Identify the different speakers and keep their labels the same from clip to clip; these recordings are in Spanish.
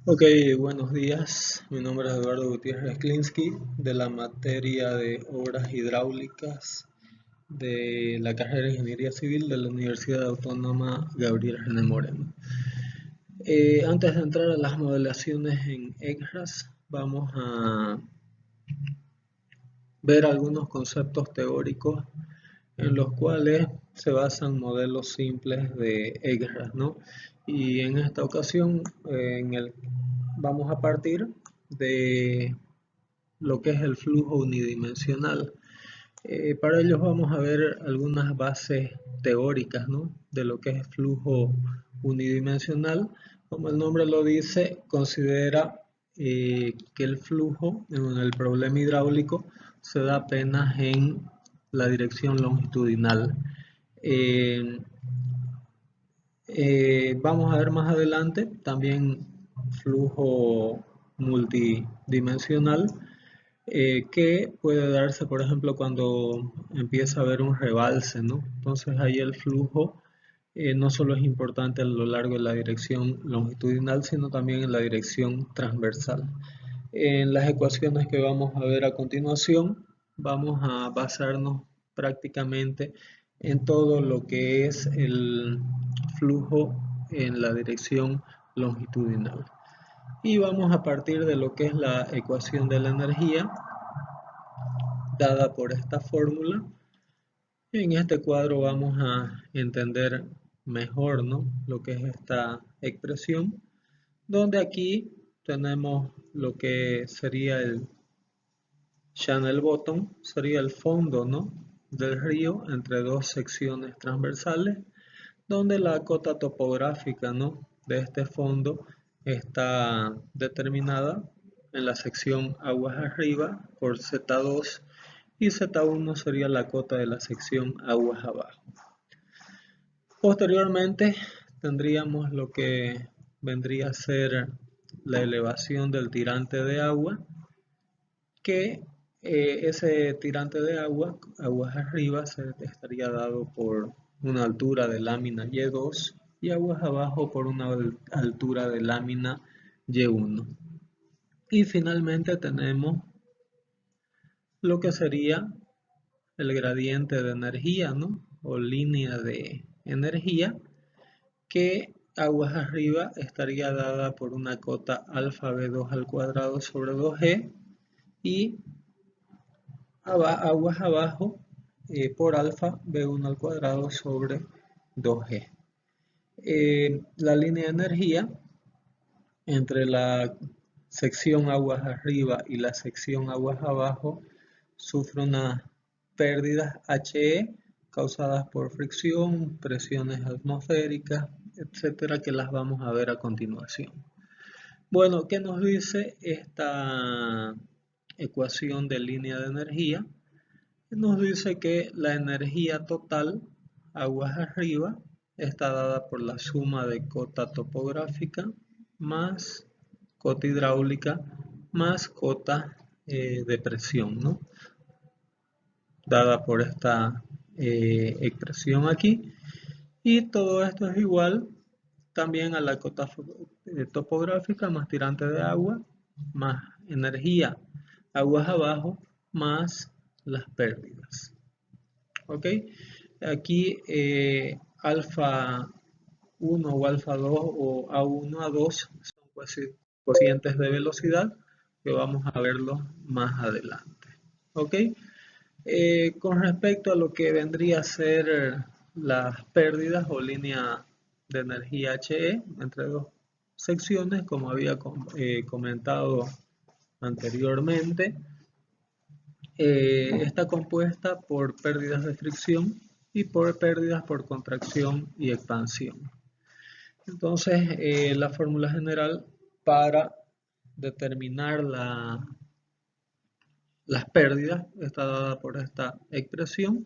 Speaker 1: Ok, buenos días. Mi nombre es Eduardo Gutiérrez Klinsky de la materia de obras hidráulicas de la carrera de Ingeniería Civil de la Universidad Autónoma Gabriel René Moreno. Antes de entrar a las modelaciones en ECRAS, vamos a ver algunos conceptos teóricos en los cuales se basan modelos simples de ECRAS, ¿no? Y en esta ocasión vamos a partir de lo que es el flujo unidimensional. Para ello vamos a ver algunas bases teóricas, ¿no?, de lo que es flujo unidimensional. Como el nombre lo dice, considera que el flujo en el problema hidráulico se da apenas en la dirección longitudinal. Eh, Vamos a ver más adelante también flujo multidimensional, que puede darse, por ejemplo, cuando empieza a haber un rebalse, ¿no? Entonces ahí el flujo no solo es importante a lo largo de la dirección longitudinal, sino también en la dirección transversal. En las ecuaciones que vamos a ver a continuación, vamos a basarnos prácticamente en todo lo que es el flujo en la dirección longitudinal. Y vamos a partir de lo que es la ecuación de la energía dada por esta fórmula. En este cuadro vamos a entender mejor, ¿no?, lo que es esta expresión, donde aquí tenemos lo que sería el channel bottom, sería el fondo, ¿no?, del río entre dos secciones transversales, donde la cota topográfica, ¿no?, de este fondo está determinada en la sección aguas arriba por Z2 y Z1 sería la cota de la sección aguas abajo. Posteriormente tendríamos lo que vendría a ser la elevación del tirante de agua, que ese tirante de agua, aguas arriba, se estaría dado por una altura de lámina Y2 y aguas abajo por una altura de lámina Y1. Y finalmente tenemos lo que sería el gradiente de energía, ¿no?, o línea de energía, que aguas arriba estaría dada por una cota alfa B2 al cuadrado sobre 2G y aguas abajo por alfa B1 al cuadrado sobre 2G. La línea de energía entre la sección aguas arriba y la sección aguas abajo sufre unas pérdidas HE causadas por fricción, presiones atmosféricas, etcétera, que las vamos a ver a continuación. Bueno, ¿qué nos dice esta ecuación de línea de energía? Nos dice que la energía total, aguas arriba, está dada por la suma de cota topográfica más cota hidráulica más cota de presión, ¿no?, dada por esta expresión aquí. Y todo esto es igual también a la cota topográfica más tirante de agua más energía aguas abajo más las pérdidas. Ok, aquí alfa 1 o alfa 2 o A1, A2 son cocientes de velocidad que vamos a verlos más adelante. Ok, con respecto a lo que vendría a ser las pérdidas o línea de energía HE entre dos secciones, como había comentado anteriormente, está compuesta por pérdidas de fricción y por pérdidas por contracción y expansión. Entonces, la fórmula general para determinar las pérdidas está dada por esta expresión,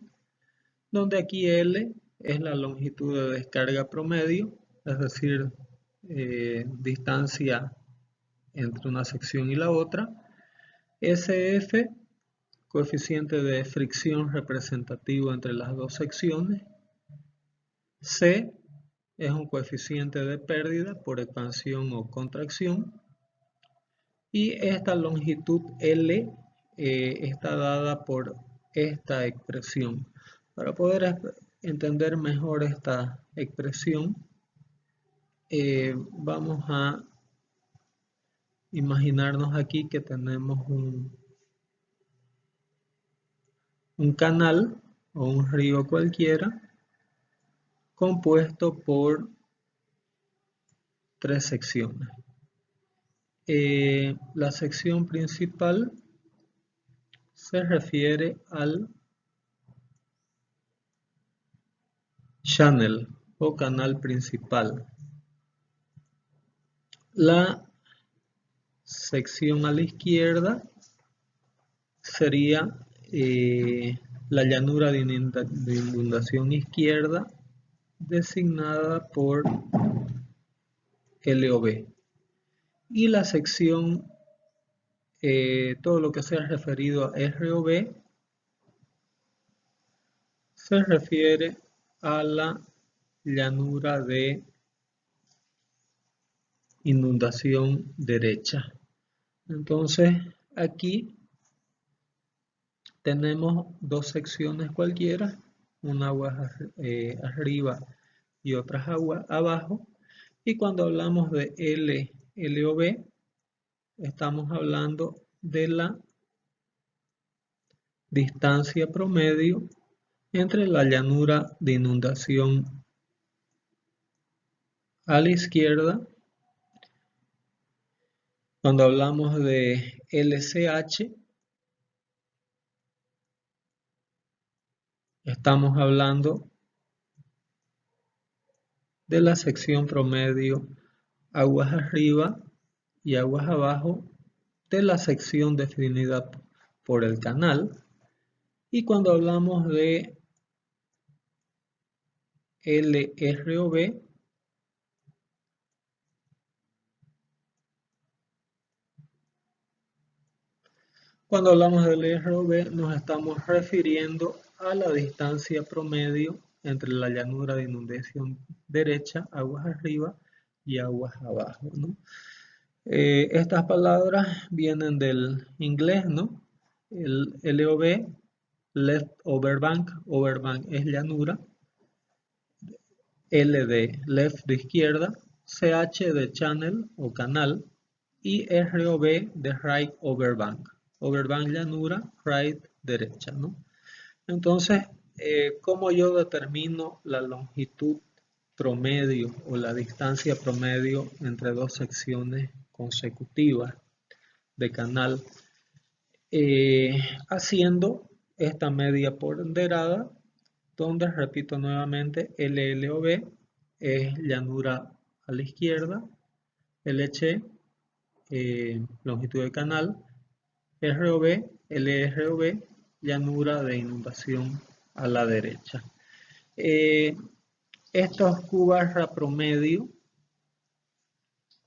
Speaker 1: donde aquí L es la longitud de descarga promedio, es decir, distancia entre una sección y la otra. SF, coeficiente de fricción representativo entre las dos secciones. C, es un coeficiente de pérdida por expansión o contracción. Y esta longitud L está dada por esta expresión. Para poder entender mejor esta expresión, vamos a imaginarnos aquí que tenemos un canal o un río cualquiera compuesto por 3 secciones. La sección principal se refiere al channel o canal principal. La sección a la izquierda sería la llanura de inundación izquierda, designada por LOB. Y la sección, todo lo que sea referido a ROB, se refiere a la llanura de inundación derecha. Entonces, aquí tenemos dos secciones cualquiera, una agua arriba y otras aguas abajo. Y cuando hablamos de LOB, estamos hablando de la distancia promedio entre la llanura de inundación a la izquierda. Cuando hablamos de LCH, estamos hablando de la sección promedio aguas arriba y aguas abajo de la sección definida por el canal. Y cuando hablamos de LROB, cuando hablamos del LROB nos estamos refiriendo a la distancia promedio entre la llanura de inundación derecha, aguas arriba y aguas abajo, ¿no? Estas palabras vienen del inglés, ¿no? El LOB, left overbank, overbank es llanura, L de left de izquierda, CH de channel o canal y ROB de right overbank, overbank llanura, right derecha, ¿no? Entonces, ¿cómo yo determino la longitud promedio o la distancia promedio entre dos secciones consecutivas de canal? Haciendo esta media ponderada, donde repito nuevamente LLOB es llanura a la izquierda, LH longitud de canal, ROB, LROB llanura de inundación a la derecha. Estos Q promedio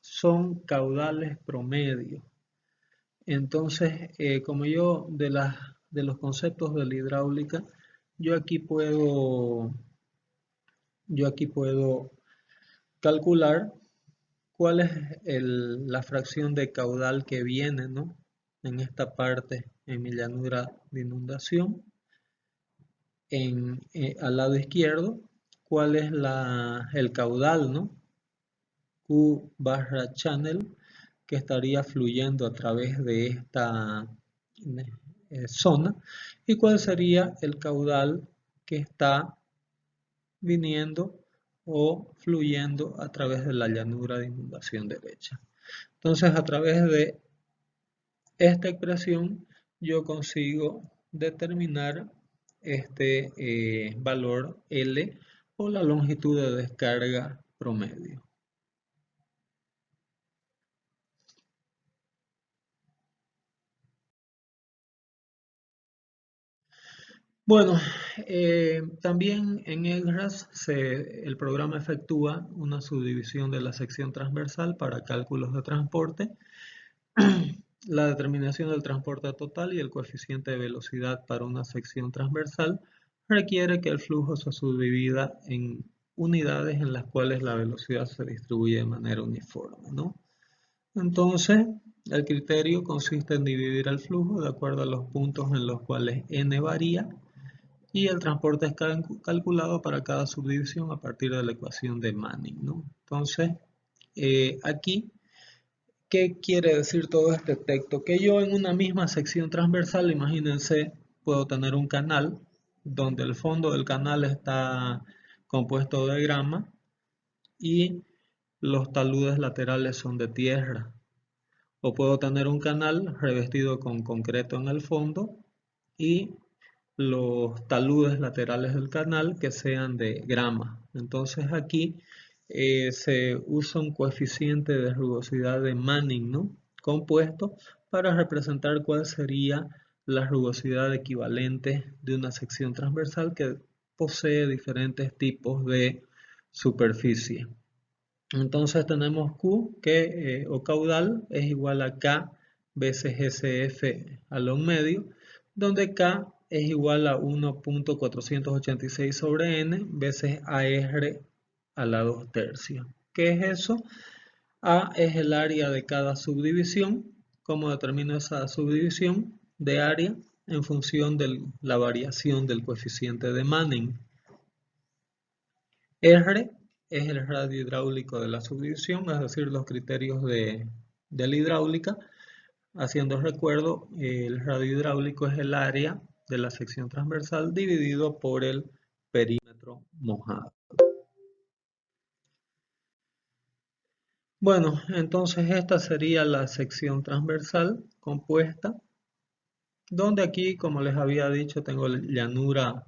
Speaker 1: son caudales promedio. Entonces, como yo de los conceptos de la hidráulica, yo aquí puedo calcular cuál es la fracción de caudal que viene, ¿no? En esta parte, en mi llanura de inundación, al lado izquierdo, cuál es el caudal, ¿no? Q barra channel que estaría fluyendo a través de esta zona y cuál sería el caudal que está viniendo o fluyendo a través de la llanura de inundación derecha. Entonces, a través de esta expresión yo consigo determinar este valor L o la longitud de descarga promedio. Bueno, también en EGRAS el programa efectúa una subdivisión de la sección transversal para cálculos de transporte, la determinación del transporte total y el coeficiente de velocidad para una sección transversal requiere que el flujo se subdivida en unidades en las cuales la velocidad se distribuye de manera uniforme, ¿no? Entonces, el criterio consiste en dividir el flujo de acuerdo a los puntos en los cuales n varía y el transporte es calculado para cada subdivisión a partir de la ecuación de Manning, ¿no? Entonces, aquí, ¿qué quiere decir todo este texto? Que yo en una misma sección transversal, imagínense, puedo tener un canal donde el fondo del canal está compuesto de grama y los taludes laterales son de tierra. O puedo tener un canal revestido con concreto en el fondo y los taludes laterales del canal que sean de grama. Entonces aquí se usa un coeficiente de rugosidad de Manning, ¿no? Compuesto para representar cuál sería la rugosidad equivalente de una sección transversal que posee diferentes tipos de superficie. Entonces tenemos Q que, o caudal es igual a K veces SF a lo medio, donde K es igual a 1.486 sobre N veces AR a la 2 tercios. ¿Qué es eso? A es el área de cada subdivisión. ¿Cómo determino esa subdivisión de área? En función de la variación del coeficiente de Manning. R es el radio hidráulico de la subdivisión, es decir, los criterios de la hidráulica. Haciendo recuerdo, el radio hidráulico es el área de la sección transversal dividido por el perímetro mojado. Bueno, entonces esta sería la sección transversal compuesta, donde aquí, como les había dicho, tengo llanura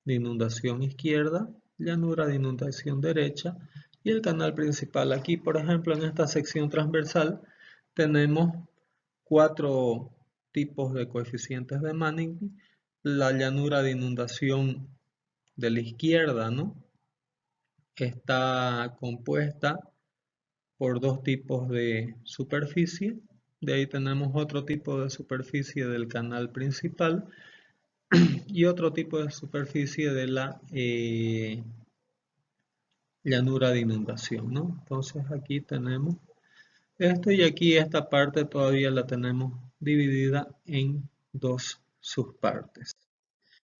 Speaker 1: de inundación izquierda, llanura de inundación derecha y el canal principal. Aquí, por ejemplo, en esta sección transversal tenemos 4 tipos de coeficientes de Manning. La llanura de inundación de la izquierda, ¿no? Está compuesta por 2 tipos de superficie. De ahí tenemos otro tipo de superficie del canal principal y otro tipo de superficie de la llanura de inundación, ¿no? Entonces aquí tenemos esto y aquí esta parte todavía la tenemos dividida en 2 subpartes.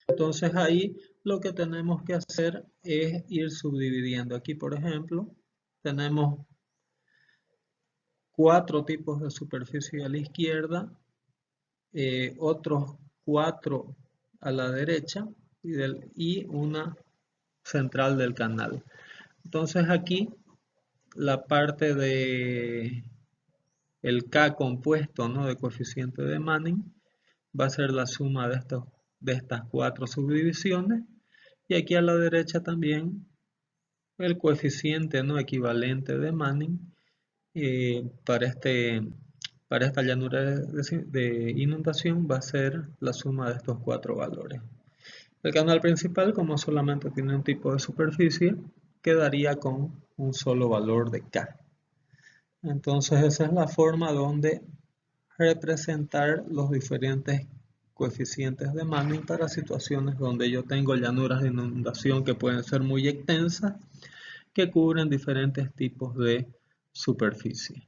Speaker 1: Entonces ahí lo que tenemos que hacer es ir subdividiendo. Aquí, por ejemplo, tenemos 4 tipos de superficie a la izquierda, otros 4 a la derecha y una central del canal. Entonces aquí la parte de el K compuesto, ¿no? De coeficiente de Manning va a ser la suma de estas 4 subdivisiones y aquí a la derecha también el coeficiente, ¿no? Equivalente de Manning para esta llanura de inundación va a ser la suma de estos 4 valores. El canal principal, como solamente tiene un tipo de superficie, quedaría con un solo valor de K. Entonces esa es la forma donde representar los diferentes coeficientes de Manning para situaciones donde yo tengo llanuras de inundación que pueden ser muy extensas, que cubren diferentes tipos de superficie.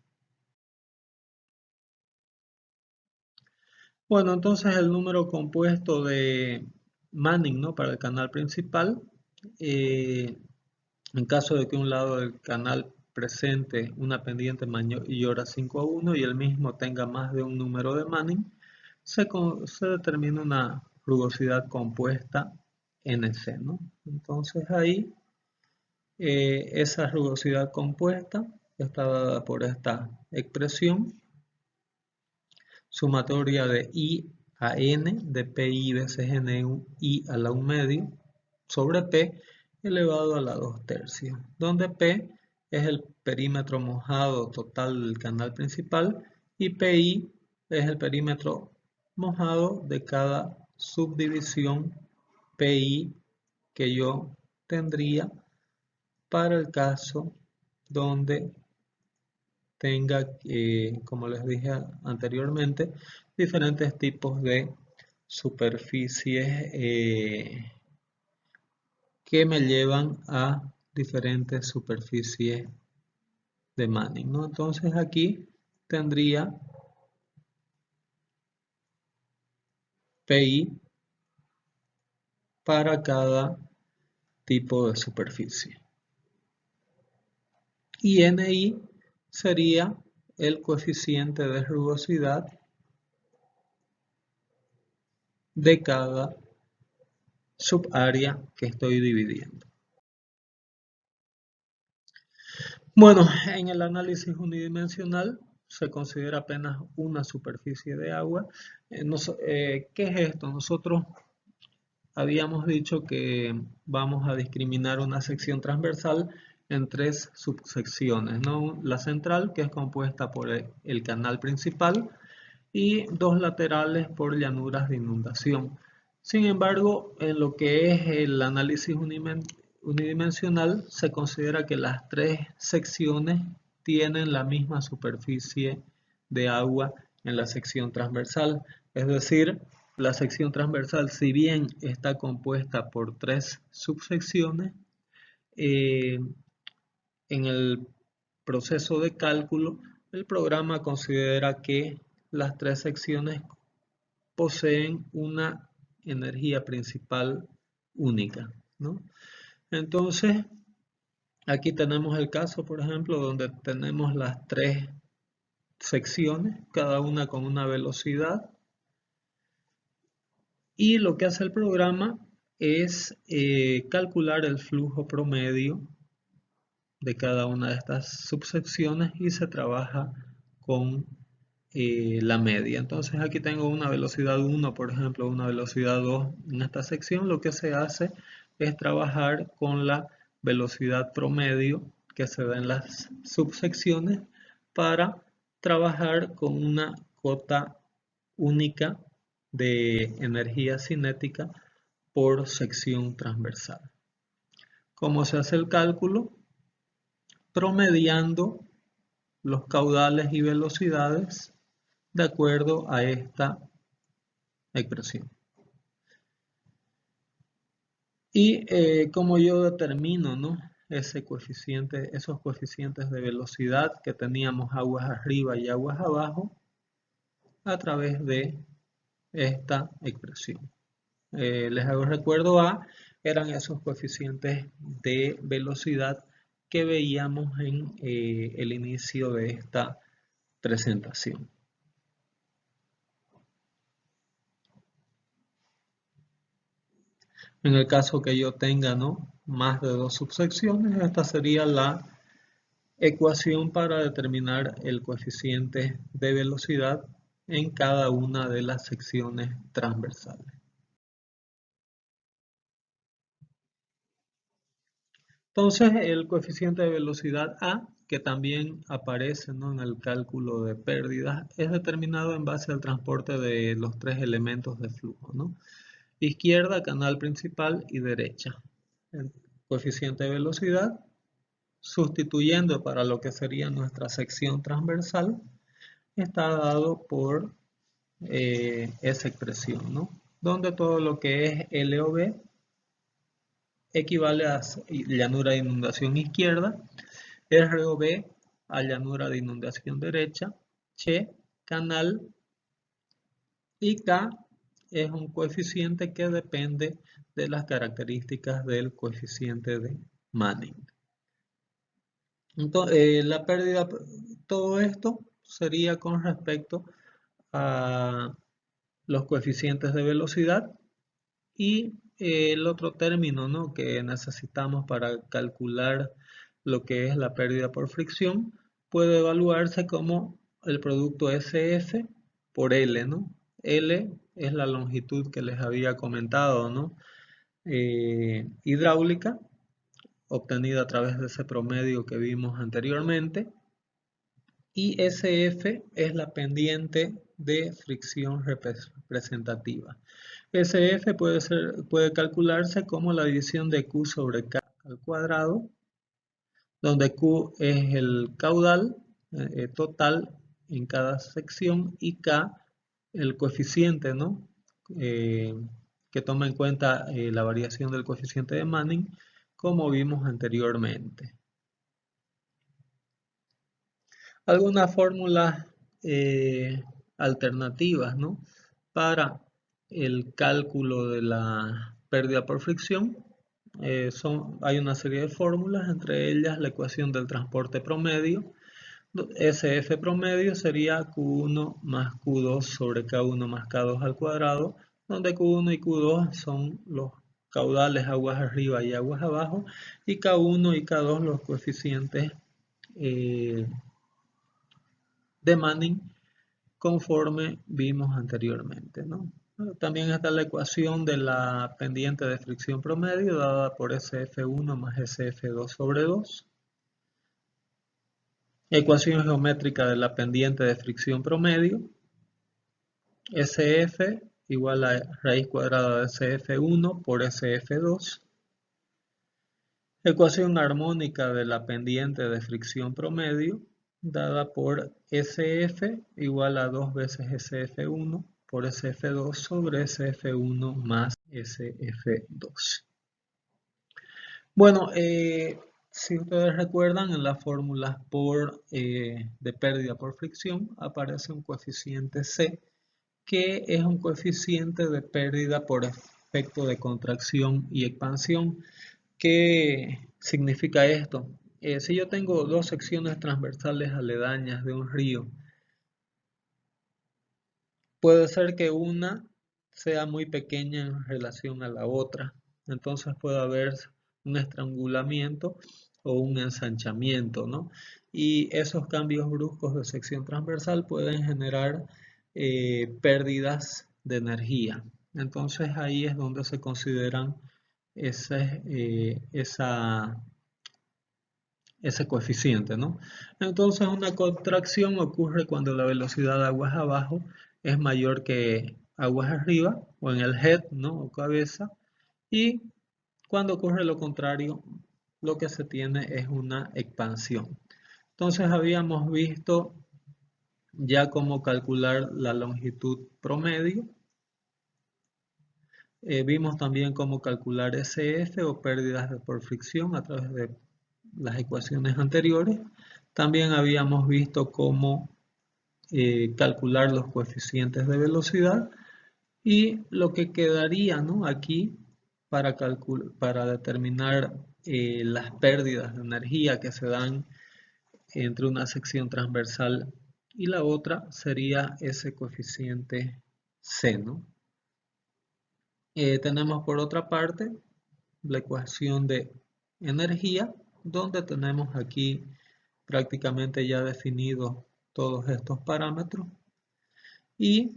Speaker 1: Bueno, entonces el número compuesto de Manning, ¿no? Para el canal principal, en caso de que un lado del canal presente una pendiente mayor a 5 a 1 y el mismo tenga más de un número de Manning, se determina una rugosidad compuesta NC, ¿no? Entonces ahí esa rugosidad compuesta está dada por esta expresión sumatoria de I a N de PI veces NI a la 1 medio sobre P elevado a la 2 tercios, donde P es el perímetro mojado total del canal principal y PI es el perímetro mojado de cada subdivisión PI que yo tendría para el caso donde tenga, como les dije anteriormente, diferentes tipos de superficies que me llevan a diferentes superficies de Manning, ¿no? Entonces aquí tendría PI para cada tipo de superficie. Y NI sería el coeficiente de rugosidad de cada subárea que estoy dividiendo. Bueno, en el análisis unidimensional se considera apenas una superficie de agua. ¿Qué es esto? Nosotros habíamos dicho que vamos a discriminar una sección transversal en tres subsecciones, ¿no? La central, que es compuesta por el canal principal, y dos laterales por llanuras de inundación. Sin embargo, en lo que es el análisis unidimensional, se considera que las tres secciones tienen la misma superficie de agua en la sección transversal. Es decir, la sección transversal, si bien está compuesta por tres subsecciones, eh, en el proceso de cálculo, el programa considera que las tres secciones poseen una energía principal única, ¿no? Entonces, aquí tenemos el caso, por ejemplo, donde tenemos las tres secciones, cada una con una velocidad, y lo que hace el programa es calcular el flujo promedio de cada una de estas subsecciones y se trabaja con la media. Entonces aquí tengo una velocidad 1, por ejemplo, una velocidad 2 en esta sección. Lo que se hace es trabajar con la velocidad promedio que se da en las subsecciones para trabajar con una cota única de energía cinética por sección transversal. ¿Cómo se hace el cálculo? Promediando los caudales y velocidades de acuerdo a esta expresión. Y como yo determino, ¿no?, esos coeficientes de velocidad que teníamos aguas arriba y aguas abajo a través de esta expresión. Les hago recuerdo eran esos coeficientes de velocidad que veíamos en el inicio de esta presentación. En el caso que yo tenga, ¿no?, más de dos subsecciones, esta sería la ecuación para determinar el coeficiente de velocidad en cada una de las secciones transversales. Entonces, el coeficiente de velocidad A, que también aparece, ¿no?, en el cálculo de pérdidas, es determinado en base al transporte de los tres elementos de flujo, ¿no? Izquierda, canal principal, y derecha. El coeficiente de velocidad, sustituyendo para lo que sería nuestra sección transversal, está dado por esa expresión, ¿no?, donde todo lo que es LOB equivale a llanura de inundación izquierda, ROB a llanura de inundación derecha, Che, canal, y K es un coeficiente que depende de las características del coeficiente de Manning. Entonces, la pérdida, todo esto sería con respecto a los coeficientes de velocidad. Y el otro término, ¿no?, que necesitamos para calcular lo que es la pérdida por fricción puede evaluarse como el producto SF por L, ¿no? L es la longitud que les había comentado, ¿no?, hidráulica, obtenida a través de ese promedio que vimos anteriormente, y SF es la pendiente de fricción representativa. SF puede calcularse como la división de Q sobre K al cuadrado, donde Q es el caudal total en cada sección y K el coeficiente, ¿no?, que toma en cuenta la variación del coeficiente de Manning, como vimos anteriormente. Algunas fórmulas alternativas, ¿no?, para el cálculo de la pérdida por fricción. Hay una serie de fórmulas, entre ellas la ecuación del transporte promedio. SF promedio sería Q1 más Q2 sobre K1 más K2 al cuadrado, donde Q1 y Q2 son los caudales aguas arriba y aguas abajo, y K1 y K2 los coeficientes de Manning, conforme vimos anteriormente, ¿no? También está la ecuación de la pendiente de fricción promedio, dada por SF1 más SF2 sobre 2. Ecuación geométrica de la pendiente de fricción promedio. SF igual a raíz cuadrada de SF1 por SF2. Ecuación armónica de la pendiente de fricción promedio, dada por SF igual a 2 veces SF1 por SF2 sobre SF1 más SF2. Bueno, si ustedes recuerdan, en las fórmulas de pérdida por fricción aparece un coeficiente C, que es un coeficiente de pérdida por efecto de contracción y expansión. ¿Qué significa esto? Si yo tengo dos secciones transversales aledañas de un río, puede ser que una sea muy pequeña en relación a la otra. Entonces puede haber un estrangulamiento o un ensanchamiento, ¿no? Y esos cambios bruscos de sección transversal pueden generar pérdidas de energía. Entonces ahí es donde se consideran ese coeficiente, ¿no? Entonces una contracción ocurre cuando la velocidad de aguas abajo es mayor que aguas arriba, o en el head, ¿no?, o cabeza, y cuando ocurre lo contrario, lo que se tiene es una expansión. Entonces habíamos visto ya cómo calcular la longitud promedio. Vimos también cómo calcular SF o pérdidas por fricción a través de las ecuaciones anteriores. También habíamos visto cómo calcular los coeficientes de velocidad, y lo que quedaría, ¿no?, aquí para determinar las pérdidas de energía que se dan entre una sección transversal y la otra sería ese coeficiente C, ¿no? Tenemos por otra parte la ecuación de energía, donde tenemos aquí prácticamente ya definidos todos estos parámetros, y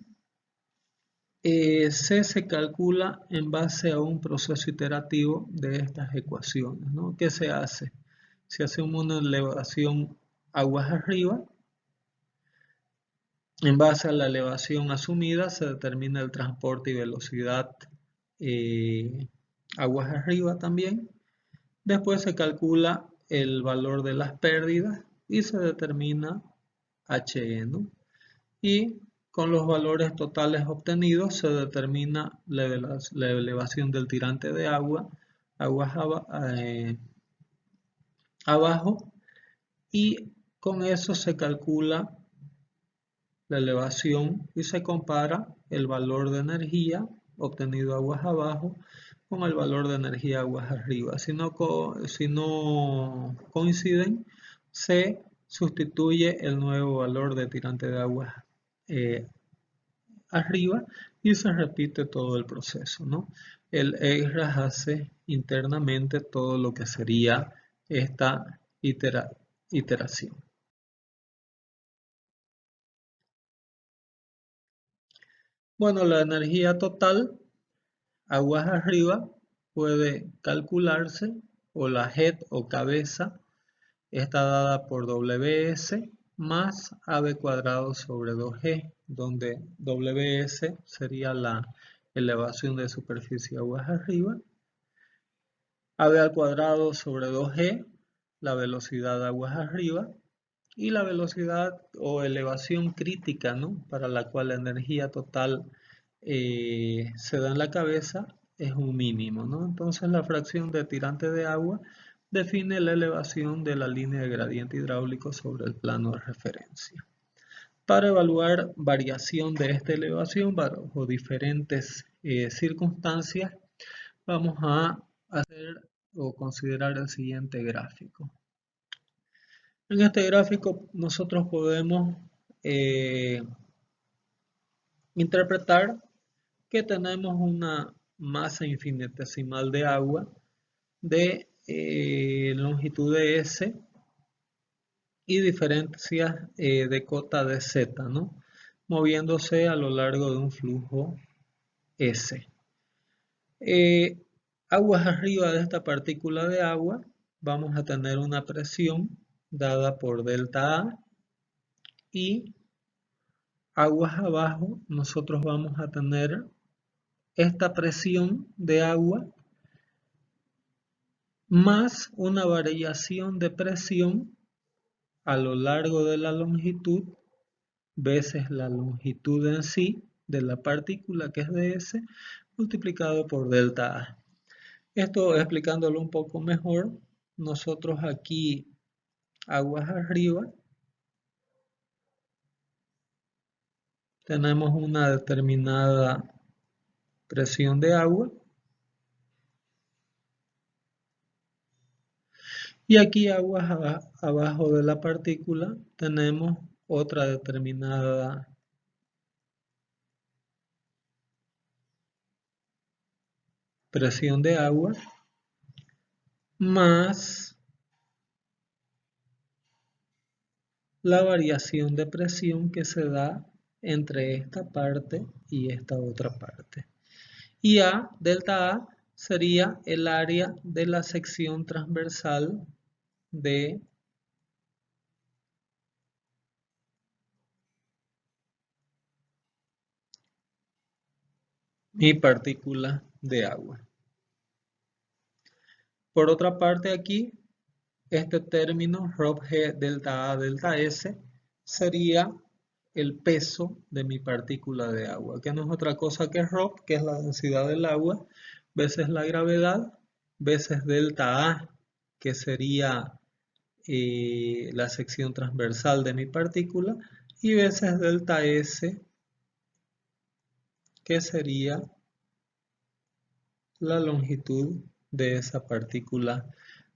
Speaker 1: C se calcula en base a un proceso iterativo de estas ecuaciones, ¿no? ¿Qué se hace? Se hace una elevación aguas arriba. En base a la elevación asumida se determina el transporte y velocidad aguas arriba también. Después se calcula el valor de las pérdidas y se determina HE, ¿no? Y con los valores totales obtenidos se determina la elevación del tirante de aguas abajo, y con eso se calcula la elevación y se compara el valor de energía obtenido aguas abajo con el valor de energía aguas arriba. Si no coinciden, se sustituye el nuevo valor de tirante de aguas arriba y se repite todo el proceso, ¿no? El EIRAS hace internamente todo lo que sería esta iteración. Bueno, la energía total aguas arriba puede calcularse, o la head o cabeza está dada por WS más AB cuadrado sobre 2G, donde WS sería la elevación de superficie aguas arriba, AB al cuadrado sobre 2G, la velocidad de aguas arriba, y la velocidad o elevación crítica, ¿no?, para la cual la energía total se da en la cabeza es un mínimo, ¿no? Entonces la fracción de tirante de agua define la elevación de la línea de gradiente hidráulico sobre el plano de referencia. Para evaluar variación de esta elevación bajo diferentes circunstancias, vamos a hacer o considerar el siguiente gráfico. En este gráfico nosotros podemos interpretar que tenemos una masa infinitesimal de agua de longitud de S y diferencias de cota de Z, ¿no? Moviéndose a lo largo de un flujo S. Aguas arriba de esta partícula de agua vamos a tener una presión dada por delta A y aguas abajo nosotros vamos a tener esta presión de agua más una variación de presión a lo largo de la longitud veces la longitud en sí de la partícula, que es de S, multiplicado por delta A. Esto explicándolo un poco mejor, nosotros aquí aguas arriba tenemos una determinada presión de agua y aquí aguas abajo de la partícula tenemos otra determinada presión de agua más la variación de presión que se da entre esta parte y esta otra parte. Y A, delta A, sería el área de la sección transversal de mi partícula de agua. Por otra parte aquí, este término ρg delta A delta S sería el peso de mi partícula de agua, que no es otra cosa que ρ, que es la densidad del agua, veces la gravedad, veces delta A, que sería la sección transversal de mi partícula, y veces delta S, que sería la longitud de esa partícula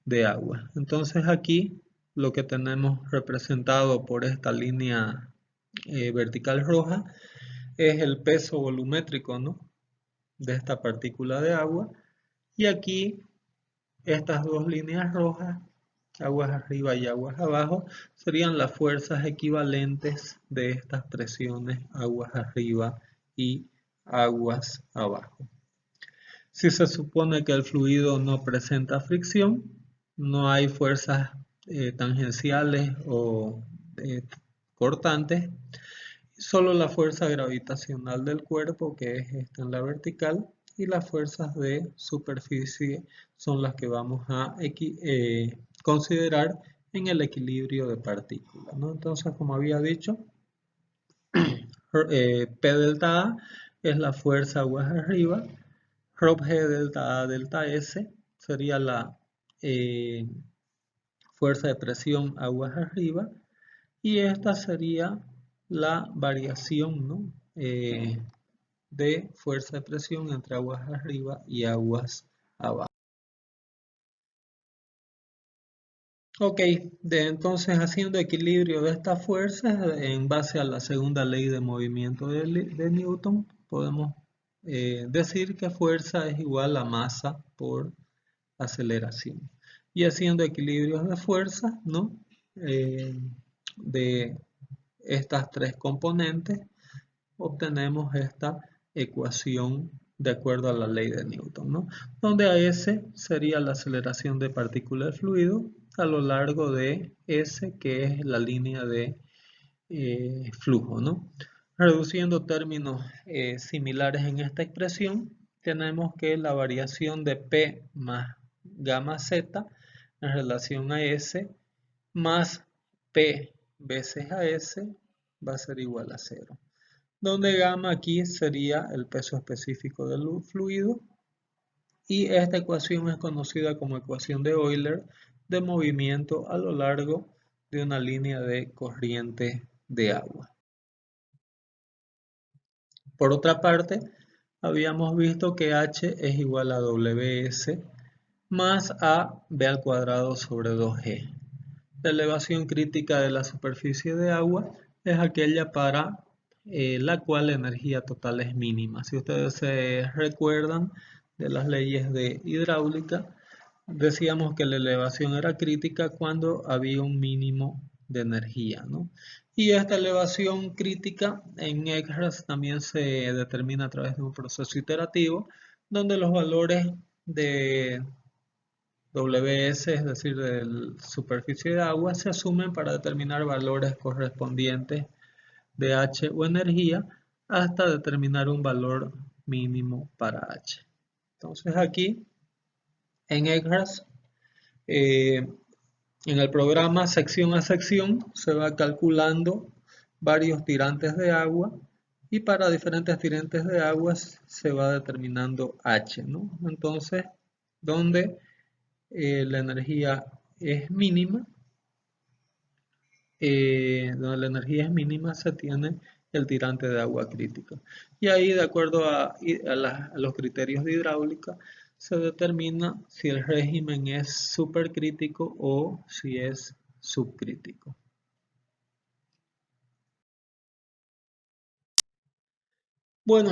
Speaker 1: de agua. Entonces aquí lo que tenemos representado por esta línea vertical roja es el peso volumétrico, ¿no?, de esta partícula de agua, y aquí estas dos líneas rojas, aguas arriba y aguas abajo, serían las fuerzas equivalentes de estas presiones aguas arriba y aguas abajo. Si se supone que el fluido no presenta fricción, no hay fuerzas tangenciales o cortantes, solo la fuerza gravitacional del cuerpo, que es esta en la vertical, y las fuerzas de superficie son las que vamos a considerar en el equilibrio de partículas, ¿no? Entonces, como había dicho, P delta A es la fuerza aguas arriba, ρg delta A delta S sería la fuerza de presión aguas arriba, y esta sería la variación, ¿no?, de fuerza de presión entre aguas arriba y aguas abajo. Ok, entonces haciendo equilibrio de estas fuerzas en base a la segunda ley de movimiento de Newton, podemos decir que fuerza es igual a masa por aceleración. Y haciendo equilibrios de fuerzas, ¿no?, de estas tres componentes, obtenemos esta ecuación de acuerdo a la ley de Newton, ¿no?, donde a S sería la aceleración de partícula de fluido a lo largo de S, que es la línea de flujo, ¿no? Reduciendo términos similares en esta expresión, tenemos que la variación de P más gamma Z en relación a S más P veces a S va a ser igual a 0. donde gamma aquí sería el peso específico del fluido y esta ecuación es conocida como ecuación de Euler de movimiento a lo largo de una línea de corriente de agua. Por otra parte, habíamos visto que H es igual a WS más AB al cuadrado sobre 2G. La elevación crítica de la superficie de agua es aquella para la cual la energía total es mínima. Si ustedes se recuerdan de las leyes de hidráulica, decíamos que la elevación era crítica cuando había un mínimo de energía, ¿no? Y esta elevación crítica en ECRAS también se determina a través de un proceso iterativo, donde los valores de WS, es decir, de la superficie de agua, se asumen para determinar valores correspondientes de H o energía hasta determinar un valor mínimo para H. Entonces aquí en ECRAS, en el programa sección a sección se va calculando varios tirantes de agua y para diferentes tirantes de agua se va determinando H, ¿no? Entonces, donde la energía es mínima, se tiene el tirante de agua crítica. Y ahí, de acuerdo a los criterios de hidráulica, se determina si el régimen es supercrítico o si es subcrítico. Bueno,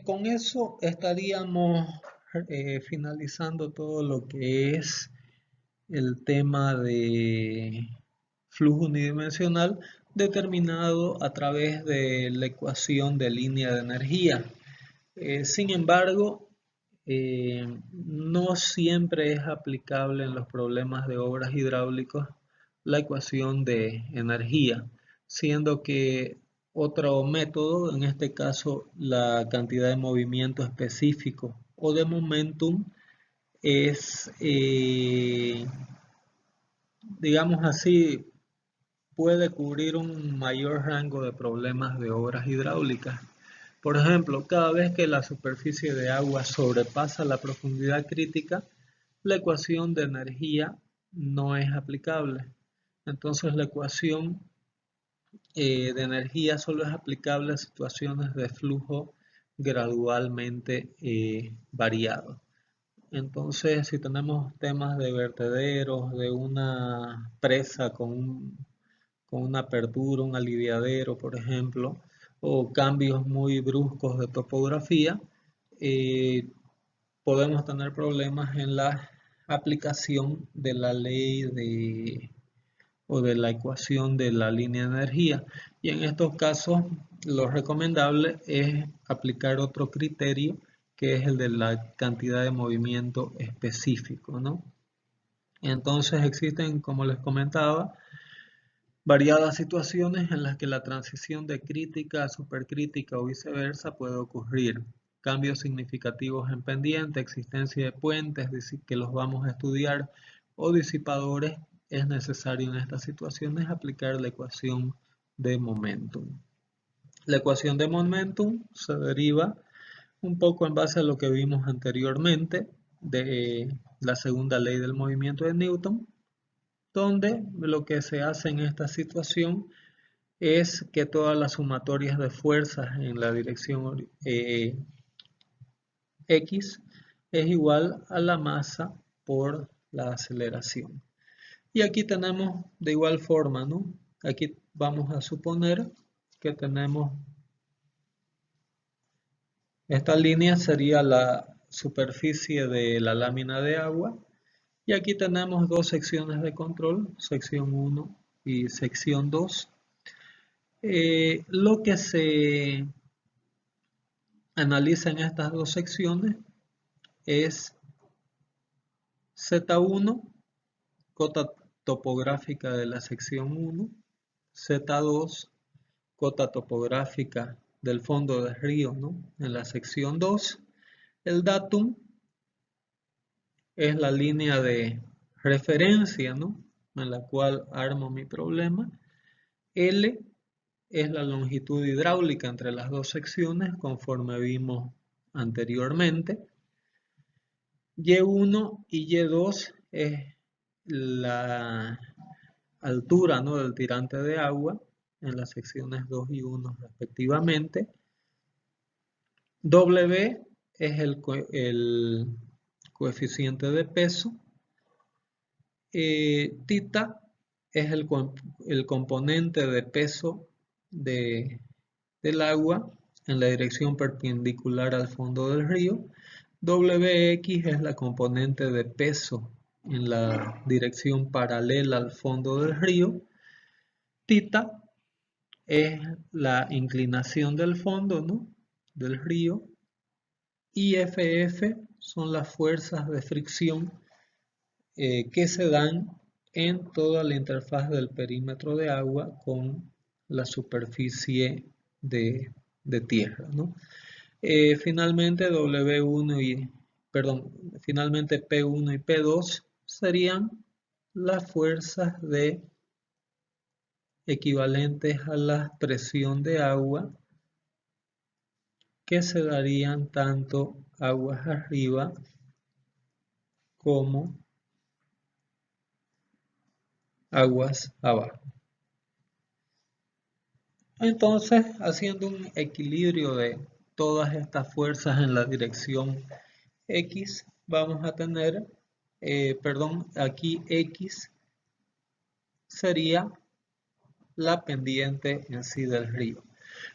Speaker 1: con eso estaríamos finalizando todo lo que es el tema de flujo unidimensional determinado a través de la ecuación de línea de energía. Sin embargo, no siempre es aplicable en los problemas de obras hidráulicas la ecuación de energía, siendo que otro método, en este caso la cantidad de movimiento específico o de momentum, es, digamos así, puede cubrir un mayor rango de problemas de obras hidráulicas. Por ejemplo, cada vez que la superficie de agua sobrepasa la profundidad crítica, la ecuación de energía no es aplicable. Entonces la ecuación de energía solo es aplicable a situaciones de flujo gradualmente variado. Entonces, si tenemos temas de vertederos, de una presa con una apertura, un aliviadero, por ejemplo, o cambios muy bruscos de topografía, eh, podemos tener problemas en la aplicación de la ley o de la ecuación de la línea de energía. Y en estos casos, lo recomendable es aplicar otro criterio que es el de la cantidad de movimiento específico, ¿no? Entonces existen, como les comentaba, variadas situaciones en las que la transición de crítica a supercrítica o viceversa puede ocurrir. Cambios significativos en pendiente, existencia de puentes que los vamos a estudiar o disipadores, es necesario en estas situaciones aplicar la ecuación de momentum. La ecuación de momentum se deriva un poco en base a lo que vimos anteriormente de la segunda ley del movimiento de Newton, donde lo que se hace en esta situación es que todas las sumatorias de fuerzas en la dirección X es igual a la masa por la aceleración. Y aquí tenemos de igual forma, ¿no? Aquí vamos a suponer que tenemos esta línea sería la superficie de la lámina de agua y aquí tenemos dos secciones de control, sección 1 y sección 2. Lo que se analiza en estas dos secciones es Z1, cota topográfica de la sección 1, Z2, cota topográfica del fondo del río, ¿no? En la sección 2, el datum es la línea de referencia, ¿no? En la cual armo mi problema. L es la longitud hidráulica entre las dos secciones, conforme vimos anteriormente. Y1 y Y2 es la altura, ¿no?, del tirante de agua en las secciones 2 y 1 respectivamente. W es el coeficiente de peso. Tita es el componente de peso del agua en la dirección perpendicular al fondo del río. WX es la componente de peso en la dirección paralela al fondo del río. Tita es la inclinación del fondo, ¿no?, del río. Y FF son las fuerzas de fricción que se dan en toda la interfaz del perímetro de agua con la superficie de tierra, ¿no? Finalmente finalmente P1 y P2 serían las fuerzas equivalentes a la presión de agua que se darían tanto aguas arriba como aguas abajo. Entonces, haciendo un equilibrio de todas estas fuerzas en la dirección X, vamos a tener, aquí X sería la pendiente en sí del río.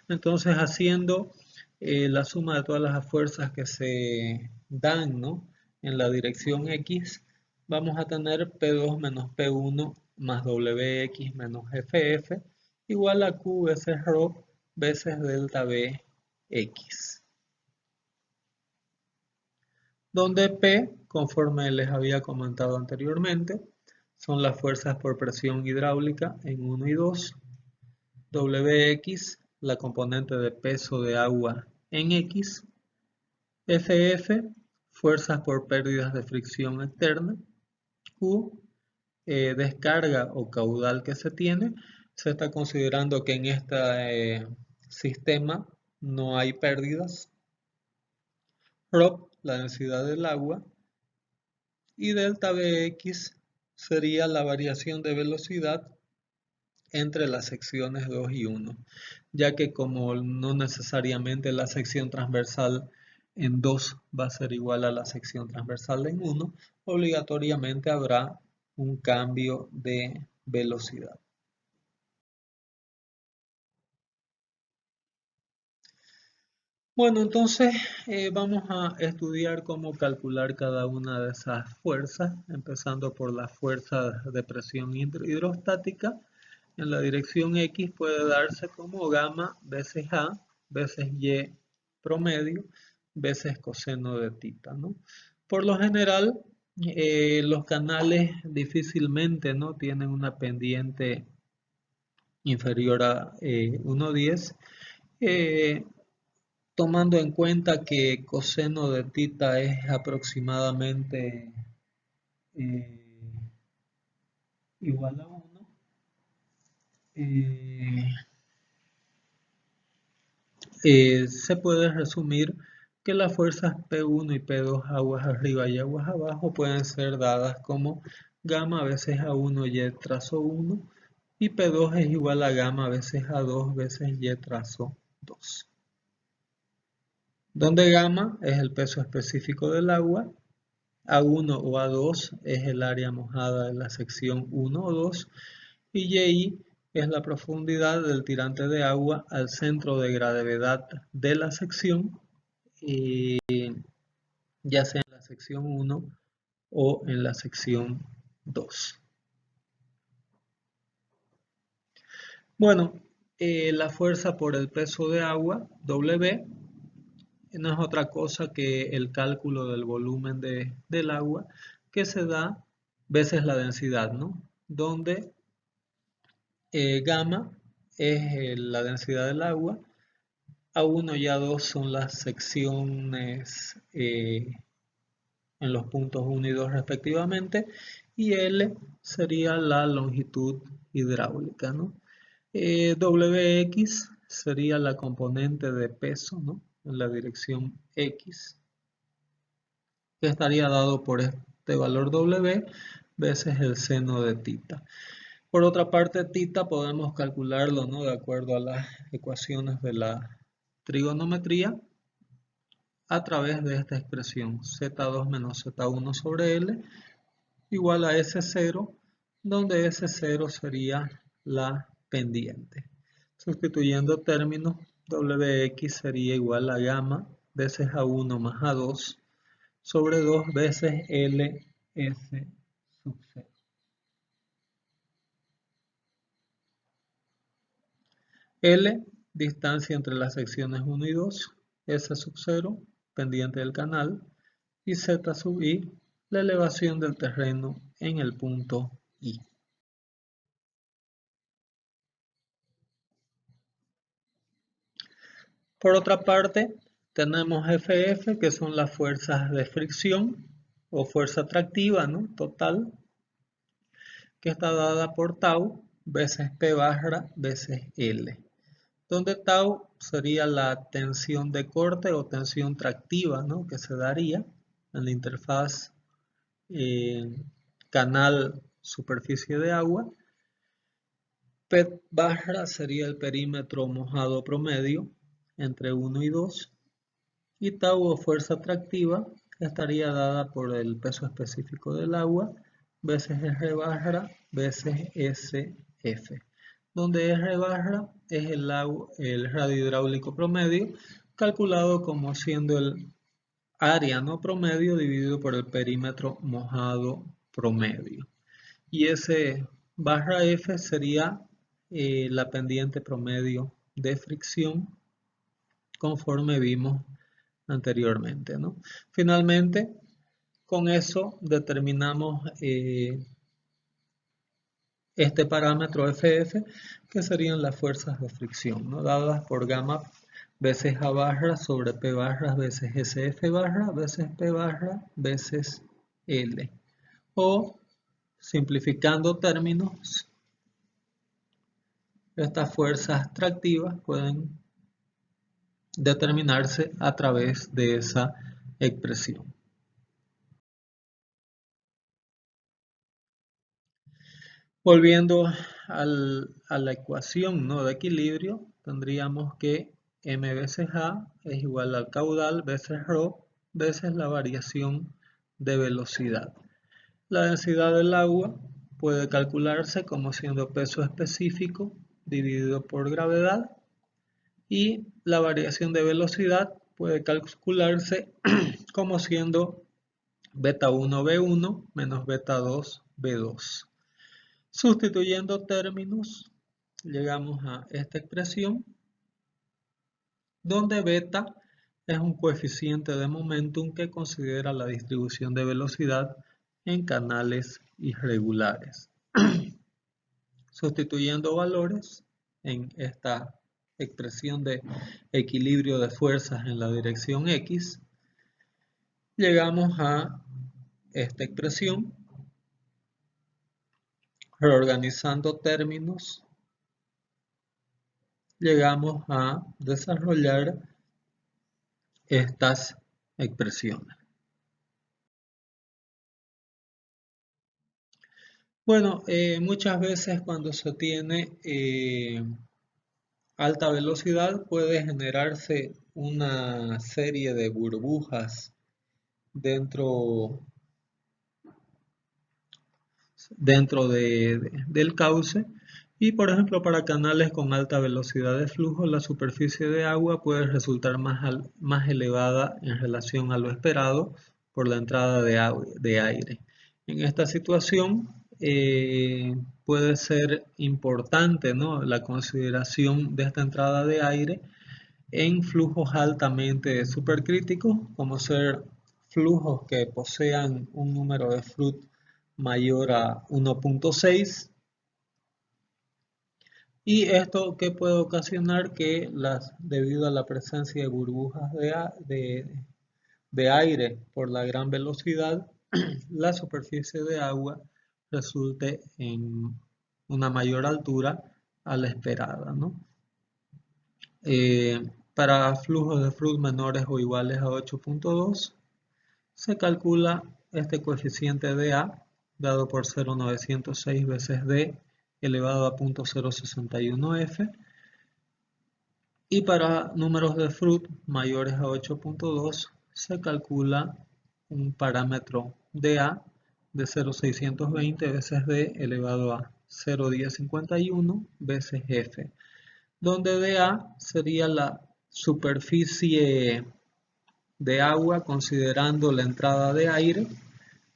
Speaker 1: Entonces, haciendo la suma de todas las fuerzas que se dan, ¿no?, en la dirección X, vamos a tener P2 menos P1 más WX menos FF igual a Q veces ρ veces delta Bx. Donde P, conforme les había comentado anteriormente, son las fuerzas por presión hidráulica en 1 y 2. WX, la componente de peso de agua en X. FF, fuerzas por pérdidas de fricción externa. Q, descarga o caudal que se tiene. Se está considerando que en este sistema no hay pérdidas. ρ, la densidad del agua. Y delta Bx sería la variación de velocidad entre las secciones 2 y 1, ya que como no necesariamente la sección transversal en 2 va a ser igual a la sección transversal en 1, obligatoriamente habrá un cambio de velocidad. Bueno, entonces vamos a estudiar cómo calcular cada una de esas fuerzas, empezando por la fuerza de presión hidrostática. En la dirección X puede darse como gamma veces A veces Y promedio veces coseno de tita, ¿no? Por lo general, los canales difícilmente, ¿no?, tienen una pendiente inferior a 1,10. Tomando en cuenta que coseno de tita es aproximadamente igual a 1, se puede resumir que las fuerzas P1 y P2 aguas arriba y aguas abajo pueden ser dadas como gamma veces A1 y trazo 1 y P2 es igual a gamma veces A2 veces y trazo 2. Donde gamma es el peso específico del agua, A1 o A2 es el área mojada de la sección 1 o 2 y Y es la profundidad del tirante de agua al centro de gravedad de la sección, ya sea en la sección 1 o en la sección 2. Bueno, la fuerza por el peso de agua, W, no es otra cosa que el cálculo del volumen del agua que se da veces la densidad, ¿no? Donde gamma es la densidad del agua, A1 y A2 son las secciones en los puntos 1 y 2 respectivamente, y L sería la longitud hidráulica, ¿no? Wx sería la componente de peso, ¿no? En la dirección X, que estaría dado por este valor W veces el seno de tita. Por otra parte, tita podemos calcularlo, ¿no? De acuerdo a las ecuaciones de la trigonometría a través de esta expresión Z2 menos Z1 sobre L igual a S0, donde S0 sería la pendiente. Sustituyendo términos, Wx sería igual a gamma veces A1 más A2 sobre 2 veces LS sub 0. L, distancia entre las secciones 1 y 2, S sub 0, pendiente del canal, y Z sub I, la elevación del terreno en el punto I. Por otra parte, tenemos FF, que son las fuerzas de fricción o fuerza atractiva, ¿no? Total, que está dada por tau veces P barra veces L, donde tau sería la tensión de corte o tensión tractiva, ¿no? Que se daría en la interfaz canal superficie de agua. P barra sería el perímetro mojado promedio entre 1 y 2. Y tau o fuerza atractiva estaría dada por el peso específico del agua veces R barra veces SF, donde R barra es el radio hidráulico promedio, calculado como siendo el área no promedio dividido por el perímetro mojado promedio. Y S barra F sería la pendiente promedio de fricción conforme vimos anteriormente, ¿no? Finalmente, con eso determinamos este parámetro FF, que serían las fuerzas de fricción, ¿no? Dadas por gamma veces A barra sobre P barra veces SF barra veces P barra veces L. O, simplificando términos, estas fuerzas tractivas pueden determinarse a través de esa expresión. Volviendo a la ecuación, ¿no? De equilibrio, tendríamos que m veces a es igual al caudal veces ρ veces la variación de velocidad. La densidad del agua puede calcularse como siendo peso específico dividido por gravedad, y la variación de velocidad puede calcularse como siendo beta 1 B1 menos beta 2 B2. Sustituyendo términos, llegamos a esta expresión, donde beta es un coeficiente de momentum que considera la distribución de velocidad en canales irregulares. Sustituyendo valores en esta expresión de equilibrio de fuerzas en la dirección X, llegamos a esta expresión. Reorganizando términos, llegamos a desarrollar estas expresiones. Bueno, muchas veces cuando se tiene alta velocidad puede generarse una serie de burbujas dentro del cauce, y por ejemplo para canales con alta velocidad de flujo la superficie de agua puede resultar más elevada en relación a lo esperado por la entrada de aire. En esta situación puede ser importante, ¿no?, la consideración de esta entrada de aire en flujos altamente supercríticos, como ser flujos que posean un número de Froude mayor a 1.6, y esto que puede ocasionar que debido a la presencia de burbujas de aire por la gran velocidad, la superficie de agua resulte en una mayor altura a la esperada, ¿no? Para flujos de Fruit menores o iguales a 8.2, se calcula este coeficiente de A dado por 0,906 veces D elevado a 0.061F. Y para números de Fruit mayores a 8.2 se calcula un parámetro de A de 0,620 veces D elevado a 0,1051 veces F, donde dA sería la superficie de agua considerando la entrada de aire,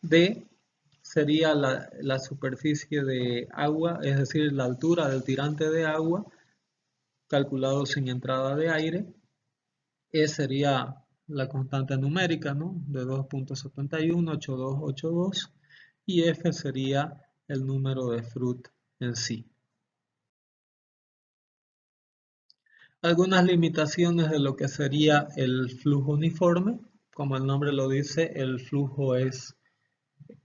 Speaker 1: D sería la superficie de agua, es decir, la altura del tirante de agua calculado sin entrada de aire, E sería la constante numérica, ¿no? De 2.718282 y F sería el número de Fruit en sí. Algunas limitaciones de lo que sería el flujo uniforme. Como el nombre lo dice, el flujo es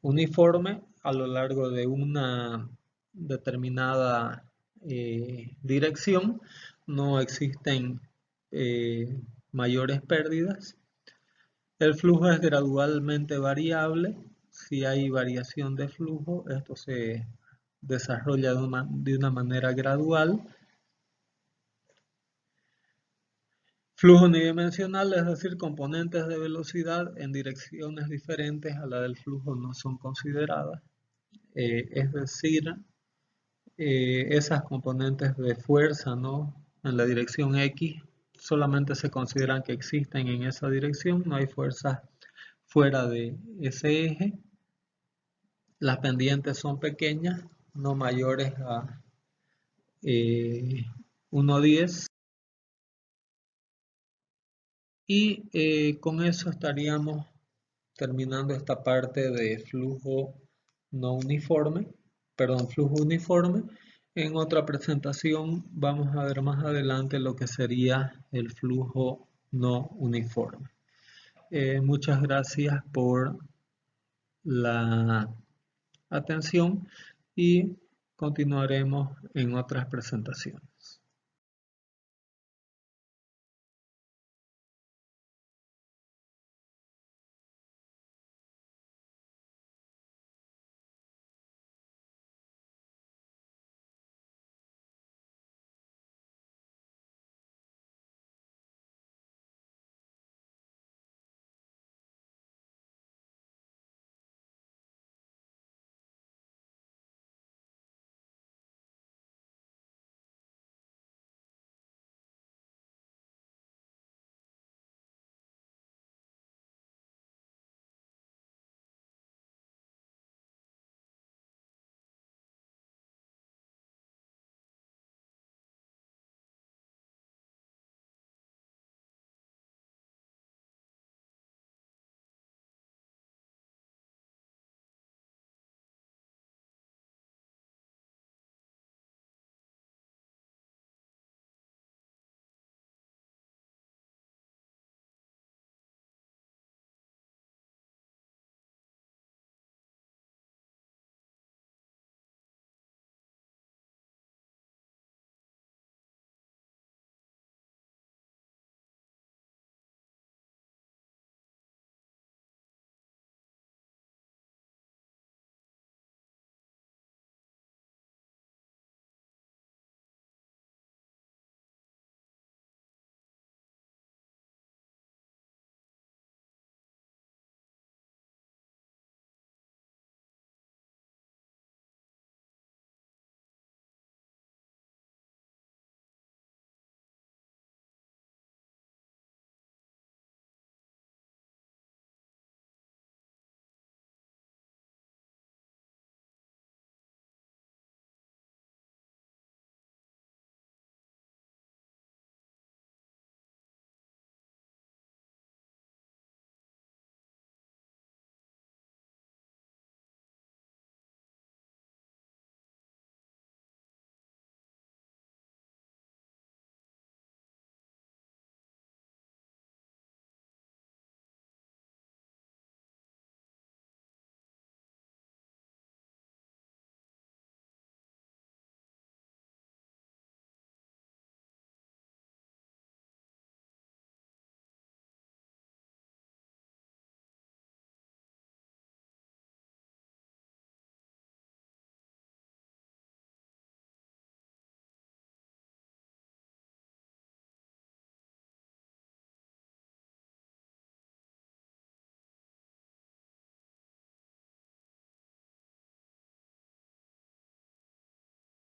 Speaker 1: uniforme a lo largo de una determinada dirección. No existen mayores pérdidas. El flujo es gradualmente variable. Si hay variación de flujo, esto se desarrolla de una manera gradual. Flujo unidimensional, es decir, componentes de velocidad en direcciones diferentes a la del flujo no son consideradas. Es decir, esas componentes de fuerza, ¿no? En la dirección X solamente se consideran que existen en esa dirección, no hay fuerzas fuera de ese eje. Las pendientes son pequeñas, no mayores a 1,10. Y con eso estaríamos terminando esta parte de flujo no uniforme, perdón, flujo uniforme. En otra presentación vamos a ver más adelante lo que sería el flujo no uniforme. Muchas gracias por la atención y continuaremos en otras presentaciones.